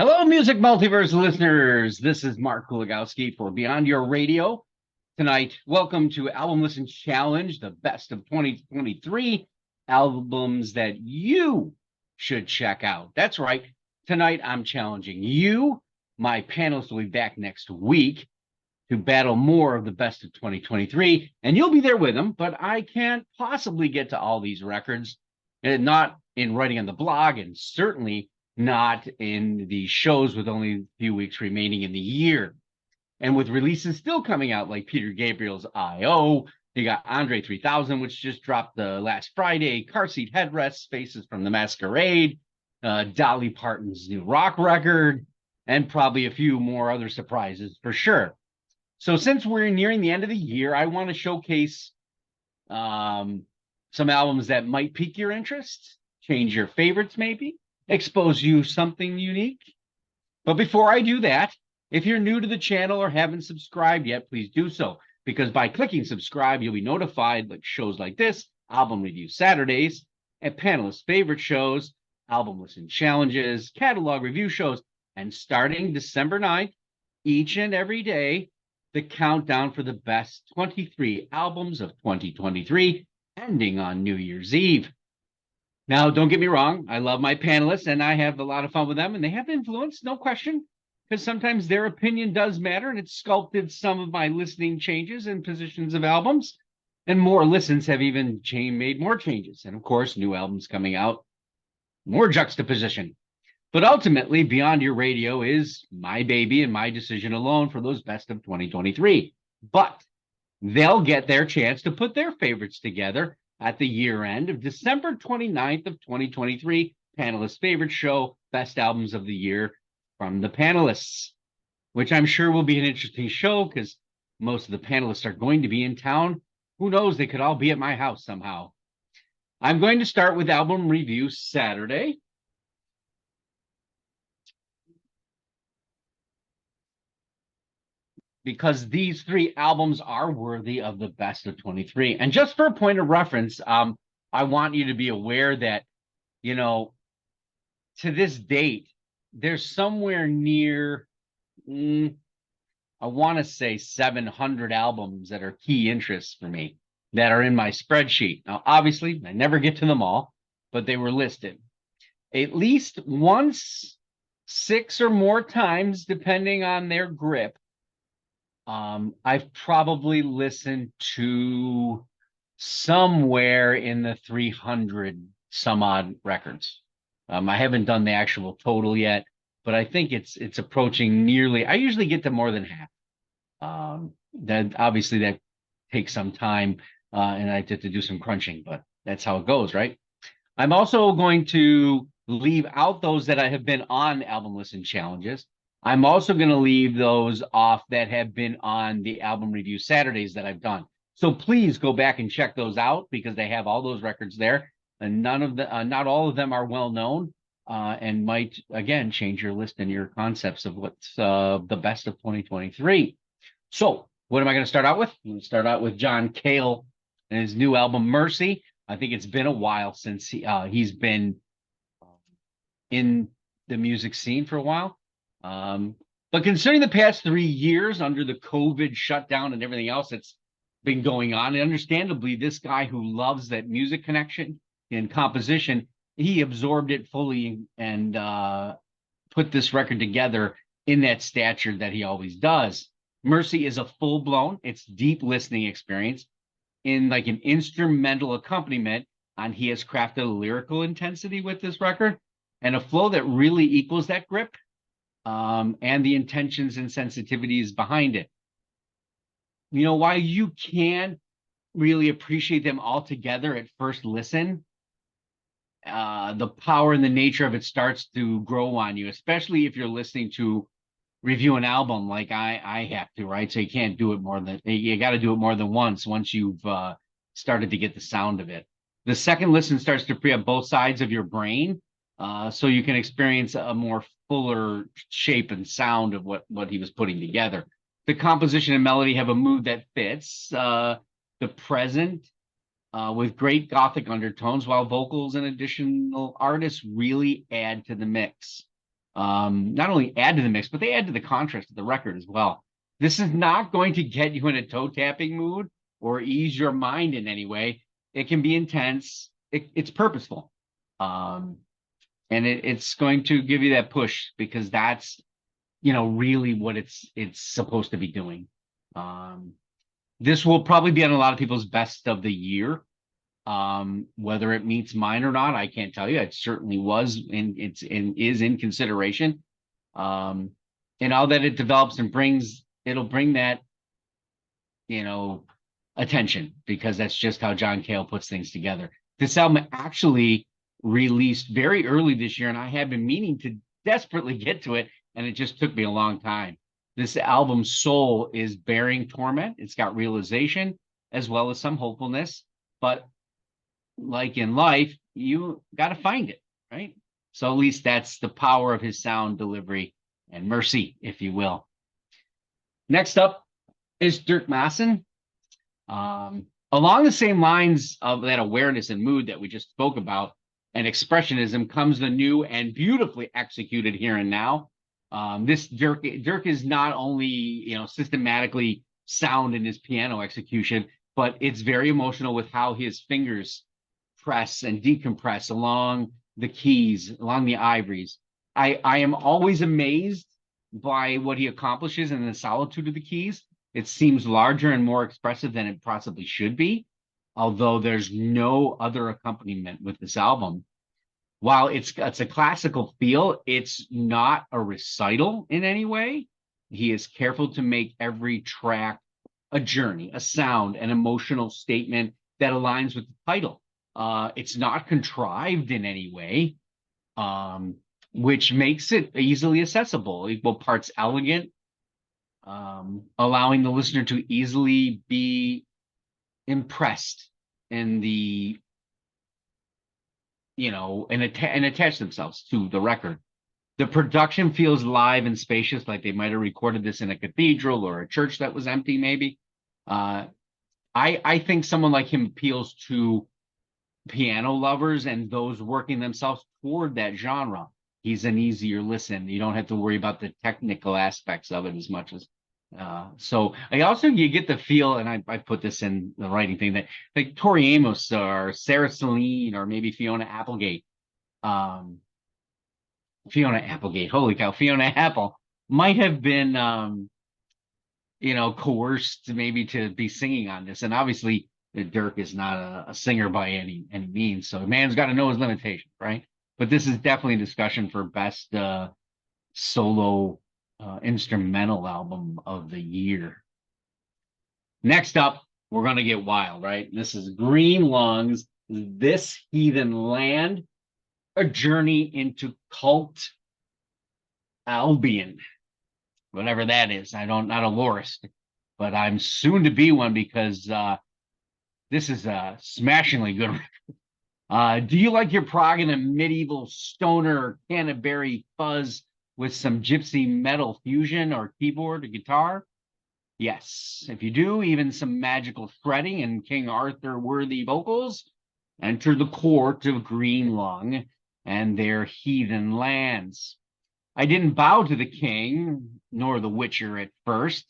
Hello, Music Multiverse listeners. This is Mark Kuligowski for Beyond Your Radio. Tonight, welcome to Album Listen Challenge, the best of 2023 albums that you should check out. That's right. Tonight, I'm challenging you. My panelists will be back next week to battle more of the best of 2023, and you'll be there with them, but I can't possibly get to all these records, and not in writing on the blog, and certainly not in the shows with only a few weeks remaining in the year. And with releases still coming out like Peter Gabriel's I.O., you got Andre 3000, which just dropped the last Friday, Car Seat Headrests, Faces from the Masquerade, Dolly Parton's new rock record, and probably a few more other surprises for sure. So since we're nearing the end of the year, I want to showcase some albums that might pique your interest, change your favorites maybe, expose you something unique. But before I do that, if you're new to the channel or haven't subscribed yet, please do so, because by clicking subscribe, you'll be notified like shows like this, Album Review Saturdays, and panelists' favorite shows, Album Listen Challenges, catalog review shows, and starting December 9th, each and every day, the countdown for the best 23 albums of 2023, ending on New Year's Eve. Now, don't get me wrong. I love my panelists, and I have a lot of fun with them, and they have influence, no question, because sometimes their opinion does matter, and it's sculpted some of my listening changes and positions of albums, and more listens have even made more changes. And, of course, new albums coming out, more juxtaposition. But ultimately, Beyond Your Radio is my baby and my decision alone for those best of 2023. But they'll get their chance to put their favorites together at the year end of December 29th of 2023, panelists' favorite show, Best Albums of the Year from the panelists, which I'm sure will be an interesting show because most of the panelists are going to be in town. Who knows? They could all be at my house somehow. I'm going to start with Album Review Saturday. Because these three albums are worthy of the best of 23. And just for a point of reference, I want you to be aware that, to this date, there's somewhere near, I want to say 700 albums that are key interests for me that are in my spreadsheet. Now, obviously, I never get to them all, but they were listed at least once, 6 or more times, depending on their grip. I've probably listened to somewhere in the 300 some odd records. I haven't done the actual total yet, but I think it's approaching nearly. I usually get to more than half. That obviously that takes some time, and I get to do some crunching, but that's how it goes, right? I'm also going to leave out those that I have been on album listen challenges. I'm also going to leave those off that have been on the album review Saturdays that I've done. So please go back and check those out because they have all those records there, and not all of them are well known, and might again change your list and your concepts of what's the best of 2023. So what am I going to start out with? I'm going to start out with John Cale and his new album Mercy. I think it's been a while since he's been in the music scene for a while. But considering the past 3 years under the COVID shutdown and everything else that's been going on, and understandably, this guy who loves that music connection and composition, he absorbed it fully and put this record together in that stature that he always does. Mercy is a full-blown, it's deep listening experience in like an instrumental accompaniment, and he has crafted a lyrical intensity with this record and a flow that really equals that grip. And the intentions and sensitivities behind it. While you can really appreciate them all together at first listen, the power and the nature of it starts to grow on you, especially if you're listening to review an album like I have to, right? So you can't do it you got to do it more than once you've started to get the sound of it. The second listen starts to free up both sides of your brain, so you can experience a more fuller shape and sound of what he was putting together. The composition and melody have a mood that fits the present with great gothic undertones, while vocals and additional artists really add to the mix. not only add to the mix, but they add to the contrast of the record as well. This is not going to get you in a toe tapping mood or ease your mind in any way. It can be intense. It's purposeful. Um, and it's going to give you that push because that's, really what it's supposed to be doing. Um, this will probably be on a lot of people's best of the year. Whether it meets mine or not, I can't tell you. It certainly was is in consideration. Um, and all that it develops and it'll bring that, you know, attention because that's just how John Cale puts things together. This album actually released very early this year, and I have been meaning to desperately get to it, and it just took me a long time. This album's soul is bearing torment. It's got realization as well as some hopefulness, but like in life, you got to find it, right? So at least that's the power of his sound delivery and mercy, if you will. Next up is Dirk Masson. Along the same lines of that awareness and mood that we just spoke about and expressionism comes the new and beautifully executed Here and Now. This Dirk is not only, systematically sound in his piano execution, but it's very emotional with how his fingers press and decompress along the keys, along the ivories. I am always amazed by what he accomplishes in the solitude of the keys. It seems larger and more expressive than it possibly should be, although there's no other accompaniment with this album. While it's a classical feel, it's not a recital in any way. He is careful to make every track a journey, a sound, an emotional statement that aligns with the title. It's not contrived in any way, which makes it easily accessible, equal parts elegant, allowing the listener to easily be impressed in the, and attach themselves to the record. The production feels live and spacious, like they might have recorded this in a cathedral or a church that was empty, maybe. I think someone like him appeals to piano lovers and those working themselves toward that genre. He's an easier listen. You don't have to worry about the technical aspects of it as much as. So you get the feel, and I put this in the writing thing, that like Tori Amos or Sarah Celine or maybe Fiona Applegate. Fiona Applegate, holy cow, Fiona Apple might have been coerced maybe to be singing on this. And obviously Dirk is not a singer by any means, so a man's got to know his limitations, right? But this is definitely a discussion for best solo instrumental album of the year. Next up, we're going to get wild, right? This is Green Lungs, This Heathen Land, a journey into cult Albion, whatever that is. Not a lorist, but I'm soon to be one because this is a smashingly good record. Do you like your prog in a medieval stoner Canterbury fuzz with some gypsy metal fusion or keyboard or guitar? Yes. If you do, even some magical shredding and King Arthur worthy vocals, enter the court of Green Lung and their heathen lands. I didn't bow to the king nor the witcher at first.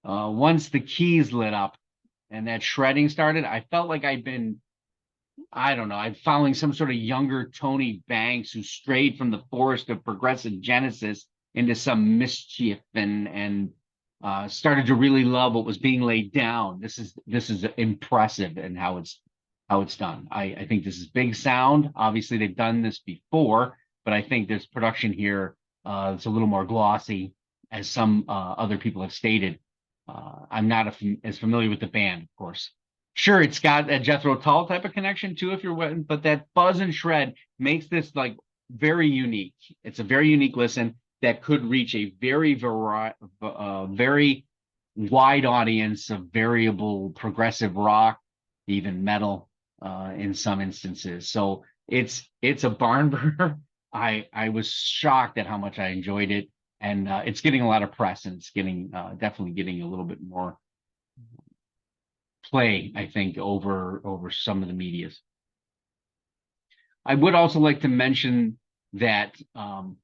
Once the keys lit up and that shredding started, I felt like I'm following some sort of younger Tony Banks who strayed from the forest of progressive Genesis into some mischief and started to really love what was being laid down. This is impressive in how it's done. I think this is big sound. Obviously, they've done this before, but I think there's production here. It's a little more glossy, as some other people have stated. I'm not as familiar with the band, of course. Sure, it's got a Jethro Tull type of connection too, but that buzz and shred makes this like very unique. It's a very unique listen that could reach a very very wide audience of variable progressive rock, even metal, in some instances. So it's a barn burner. I was shocked at how much I enjoyed it, and it's getting a lot of press, and it's definitely getting a little bit more play, I think, over some of the medias. I would also like to mention that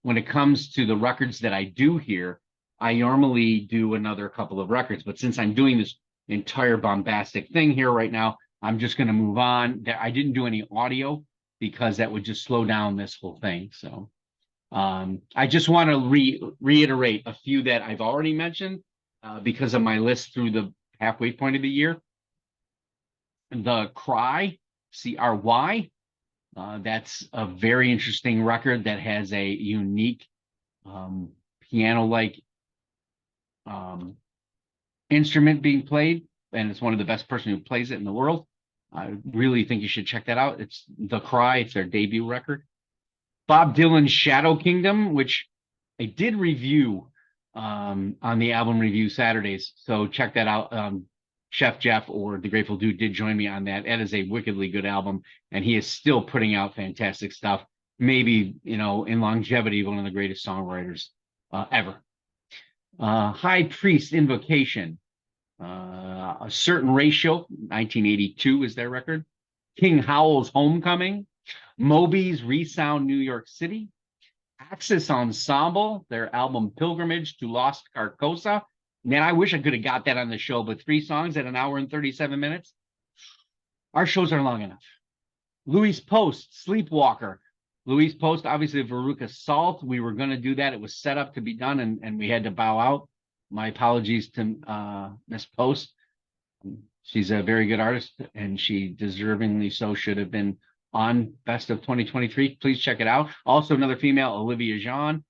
when it comes to the records that I do here, I normally do another couple of records. But since I'm doing this entire bombastic thing here right now, I'm just going to move on. I didn't do any audio because that would just slow down this whole thing. So I just want to reiterate a few that I've already mentioned because of my list through the halfway point of the year. The Cry, CRY, that's a very interesting record that has a unique piano-like instrument being played, and it's one of the best person who plays it in the world. I really think you should check that out. It's The Cry. It's their debut record. Bob Dylan's Shadow Kingdom, which I did review on the album review Saturdays. So check that out. Chef Jeff or The Grateful Dude did join me on that. That is a wickedly good album, and he is still putting out fantastic stuff. Maybe, in longevity, one of the greatest songwriters ever. High Priest Invocation, A Certain Ratio, 1982 is their record. King Howell's Homecoming, Moby's Resound New York City, Axis Ensemble, their album Pilgrimage to Lost Carcosa. Man, I wish I could have got that on the show, but 3 songs at an hour and 37 minutes. Our shows are long enough. Louis Post, Sleepwalker. Louis Post, obviously Veruca Salt. We were going to do that. It was set up to be done, and we had to bow out. My apologies to Miss Post. She's a very good artist, and she deservingly so should have been on Best of 2023. Please check it out. Also, another female, Olivia Jean,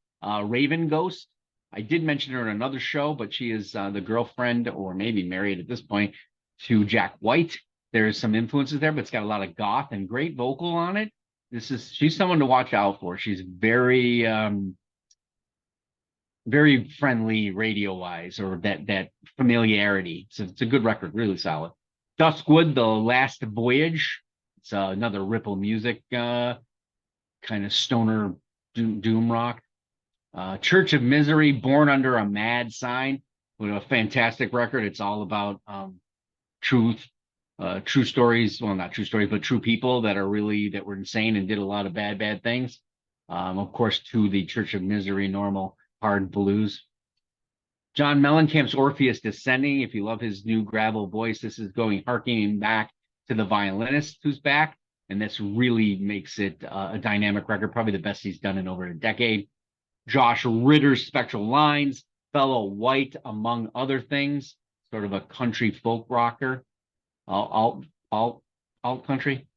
Raven Ghost. I did mention her in another show, but she is the girlfriend, or maybe married at this point, to Jack White. There's some influences there, but it's got a lot of goth and great vocal on it. She's someone to watch out for. She's very, very friendly radio-wise, or that familiarity. So it's a good record, really solid. Duskwood, The Last Voyage. It's another Ripple Music kind of stoner doom rock. Church of Misery, Born Under a Mad Sign, with a fantastic record. It's all about truth, true stories. Well, not true stories, but true people that were insane and did a lot of bad things. Of course, to the Church of Misery, normal hard blues. John Mellencamp's Orpheus Descending. If you love his new gravel voice, this is harkening back to the violinist who's back, and this really makes it a dynamic record, probably the best he's done in over a decade. Josh Ritter's Spectral Lines, Fellow White, among other things, sort of a country folk rocker, alt country.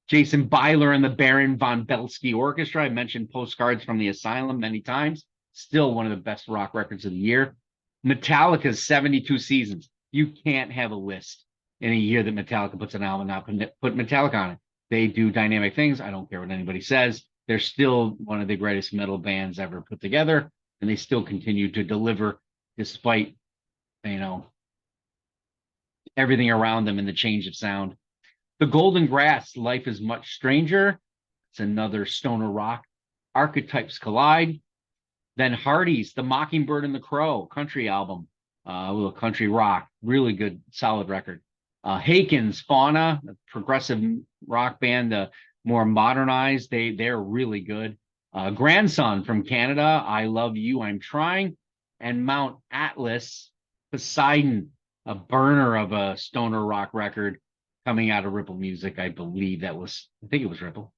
Jason Byler and the Baron von Belsky Orchestra. I mentioned Postcards from the Asylum many times. Still one of the best rock records of the year. Metallica's 72 Seasons. You can't have a list in a year that Metallica puts an album out, put Metallica on it. They do dynamic things. I don't care what anybody says. They're still one of the greatest metal bands ever put together, and they still continue to deliver despite, everything around them and the change of sound. The Golden Grass, Life is Much Stranger. It's another stoner rock. Archetypes Collide. Then Hardy's The Mockingbird and the Crow, country album, a little country rock, really good, solid record. Haken's Fauna, a progressive rock band, more modernized. They're really good. Grandson from Canada, I Love You, I'm Trying. And Mount Atlas, Poseidon, a burner of a stoner rock record coming out of Ripple Music. I think it was Ripple.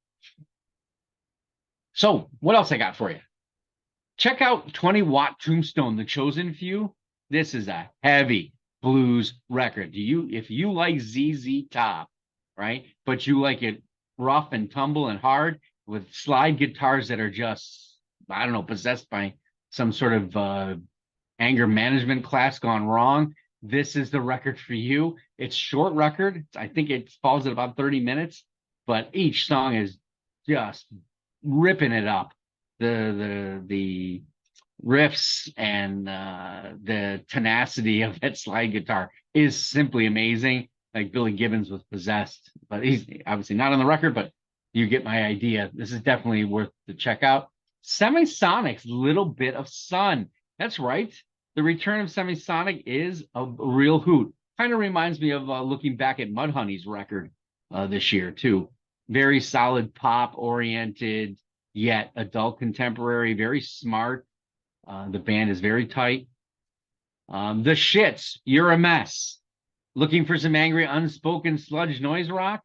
So what else I got for you? Check out 20 Watt Tombstone, The Chosen Few. This is a heavy blues record. If you like ZZ Top, right? But you like it rough and tumble and hard with slide guitars that are just, I don't know, possessed by some sort of anger management class gone wrong, this is the record for you. It's short record. I think it falls at about 30 minutes, but each song is just ripping it up. The riffs and the tenacity of that slide guitar is simply amazing. Like Billy Gibbons was Possessed, but he's obviously not on the record, but you get my idea. This is definitely worth to check out. Semisonic's Little Bit of Sun. That's right. The return of Semisonic is a real hoot. Kind of reminds me of looking back at Mudhoney's record this year too. Very solid pop oriented, yet adult contemporary, very smart. The band is very tight. The Shits, You're a Mess. Looking for some angry, unspoken sludge noise rock?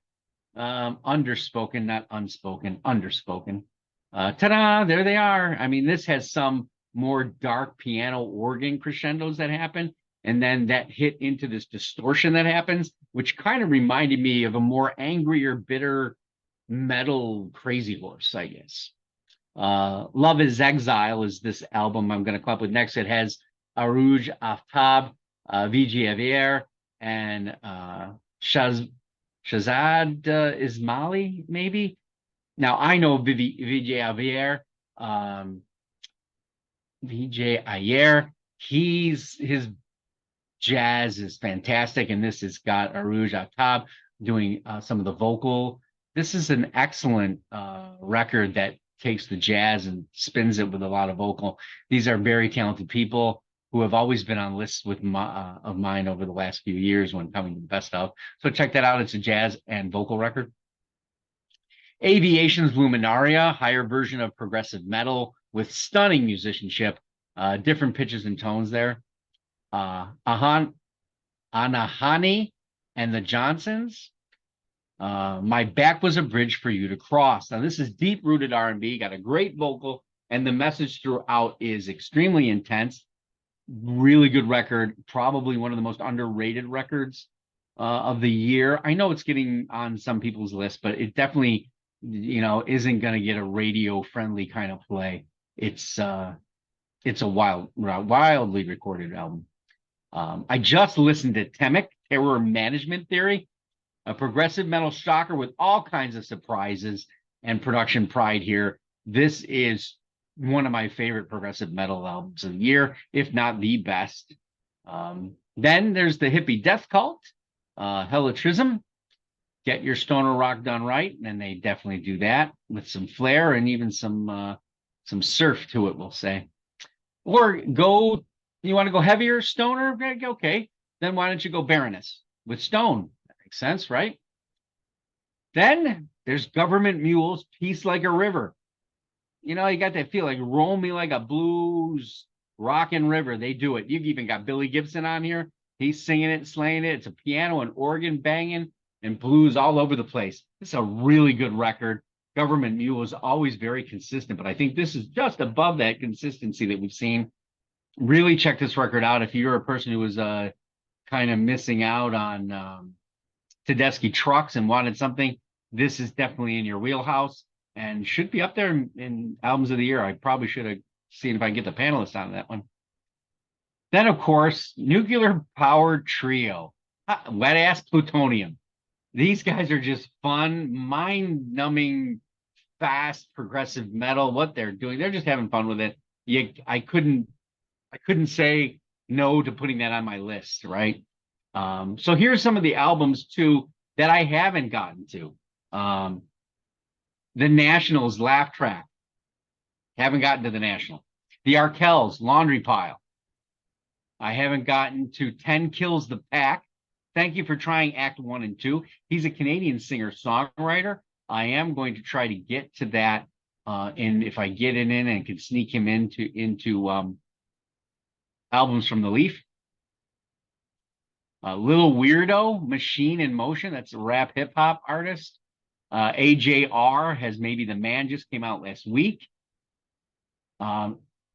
Underspoken, not unspoken, underspoken. Ta-da, there they are. I mean, this has some more dark piano organ crescendos that happen, and then that hit into this distortion that happens, which kind of reminded me of a more angrier, bitter metal Crazy Horse, I guess. Love is Exile is this album I'm going to come up with next. It has Arouge Aftab, Vijay Avier, and Shazad Ismaili, maybe. Now, I know Vijay Avier, Vijay Ayer. His jazz is fantastic, and this has got Arouge Aftab doing some of the vocal. This is an excellent record that takes the jazz and spins it with a lot of vocal. These are very talented people who have always been on lists with of mine over the last few years when coming to the best of. So check that out. It's a jazz and vocal record. Aviation's Luminaria, higher version of progressive metal with stunning musicianship, different pitches and tones there. Anahani and the Johnsons. My Back Was a Bridge for You to Cross. Now, this is deep-rooted R&B, got a great vocal, and the message throughout is extremely intense. Really good record, probably one of the most underrated records of the year. I know it's getting on some people's list, but it definitely, isn't going to get a radio-friendly kind of play. It's a wildly recorded album. I just listened to Temic, Terror Management Theory, a progressive metal shocker with all kinds of surprises and production pride here. This is one of my favorite progressive metal albums of the year, if not the best. Then there's the hippie death cult, Helitrism. Get your stoner rock done right, and they definitely do that with some flair and even some surf to it, we'll say. Or you want to go heavier stoner? Okay, then why don't you go Baroness with Stone? Makes sense, right? Then there's Government Mules, Peace Like a River. You got that feel like Roll Me Like a Blues, Rockin' River. They do it. You've even got Billy Gibson on here. He's singing it, slaying it. It's a piano and organ banging and blues all over the place. This is a really good record. Government Mule is always very consistent, but I think this is just above that consistency that we've seen. Really check this record out if you're a person who was kind of missing out on Tedeschi trucks and wanted something. This is definitely in your wheelhouse and should be up there in albums of the year. I probably should have seen if I can get the panelists on that one. Then, of course, Nuclear Powered Trio, Wet Ass Plutonium. These guys are just fun, mind-numbing, fast, progressive metal. What they're doing, they're just having fun with it. I couldn't say no to putting that on my list, right? So here's some of the albums too that I haven't gotten to. The National's Laugh Track. Haven't gotten to the National. The Arkells, Laundry Pile. I haven't gotten to 10 Kills the Pack. Thank you for trying Act 1 and 2. He's a Canadian singer-songwriter. I am going to try to get to that, and if I get it in and can sneak him into albums from the Leaf. Little Weirdo, Machine in Motion. That's a rap hip-hop artist. AJR has Maybe the Man, just came out last week.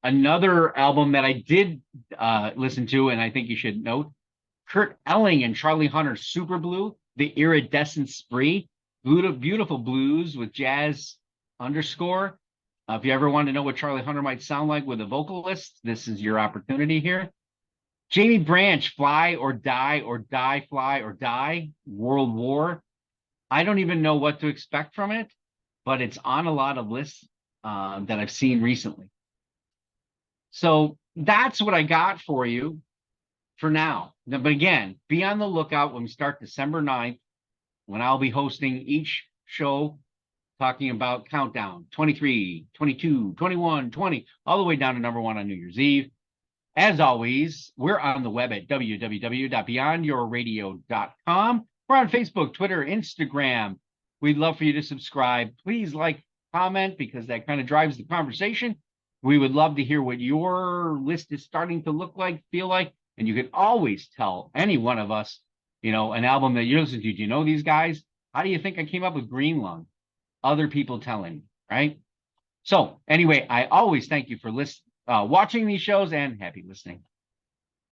Another album that I did listen to, and I think you should note, Kurt Elling and Charlie Hunter's Super Blue, The Iridescent Spree, beautiful blues with jazz underscore. If you ever want to know what Charlie Hunter might sound like with a vocalist, this is your opportunity here. Jamie Branch, Fly or Die or Die, Fly or Die, World War. I don't even know what to expect from it, but it's on a lot of lists that I've seen recently. So that's what I got for you for now. But again, be on the lookout when we start December 9th, when I'll be hosting each show talking about countdown 23, 22, 21, 20, all the way down to number 1 on New Year's Eve. As always, we're on the web at www.beyondyourradio.com. We're on Facebook, Twitter, Instagram. We'd love for you to subscribe. Please like, comment, because that kind of drives the conversation. We would love to hear what your list is starting to look like, feel like, and you can always tell any one of us, an album that you listen to. Do you know these guys? How do you think I came up with Green Lung? Other people telling me, right? So anyway, I always thank you for watching these shows, and happy listening.